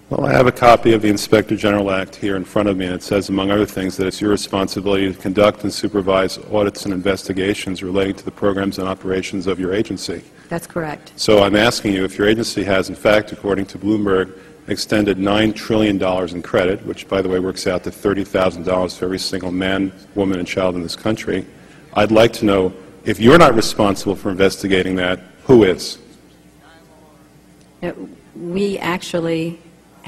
Well, I have a copy of the Inspector General Act here in front of me, and it says, among other things, that it's your responsibility to conduct and supervise audits and investigations relating to the programs and operations of your agency. That's correct. So I'm asking you if your agency has, in fact, according to Bloomberg, extended $9 trillion in credit, which, by the way, works out to $30,000 for every single man, woman, and child in this country. I'd like to know, if you're not responsible for investigating that, who is?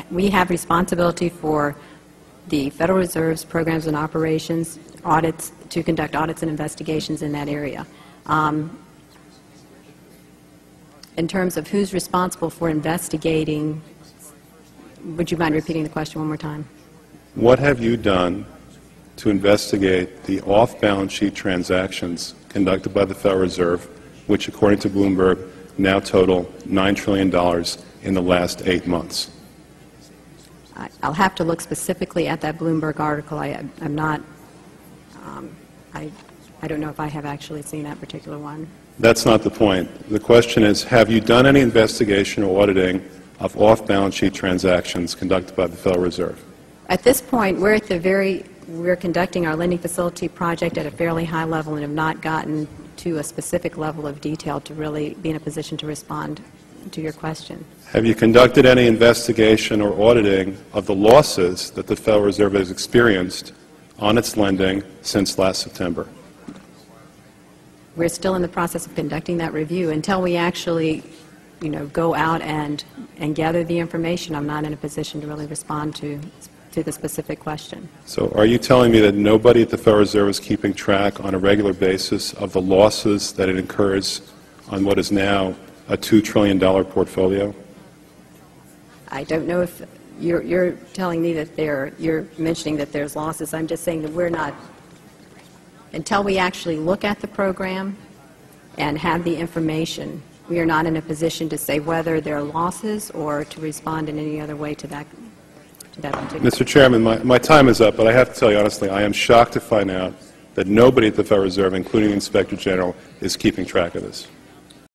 We have responsibility for the Federal Reserve's programs and operations, audits, to conduct audits and investigations in that area. In terms of who's responsible for investigating, would you mind repeating the question one more time? What have you done to investigate the off-balance sheet transactions conducted by the Federal Reserve, which, according to Bloomberg, now total $9 trillion in the last 8 months? I'll have to look specifically at that Bloomberg article. I don't know if I have actually seen that particular one. That's not the point. The question is, have you done any investigation or auditing of off-balance sheet transactions conducted by the Federal Reserve? At this point, we're conducting our lending facility project at a fairly high level and have not gotten to a specific level of detail to really be in a position to respond to your question. Have you conducted any investigation or auditing of the losses that the Federal Reserve has experienced on its lending since last September? We're still in the process of conducting that review. Until we actually, go out and gather the information, I'm not in a position to really respond to the specific question. So are you telling me that nobody at the Federal Reserve is keeping track on a regular basis of the losses that it incurs on what is now a $2 trillion portfolio? I don't know if you're telling me that you're mentioning that there's losses. I'm just saying that we're not, until we actually look at the program and have the information, we are not in a position to say whether there are losses or to respond in any other way to that particular. Mr. Chairman, my time is up, but I have to tell you honestly, I am shocked to find out that nobody at the Federal Reserve, including the Inspector General, is keeping track of this.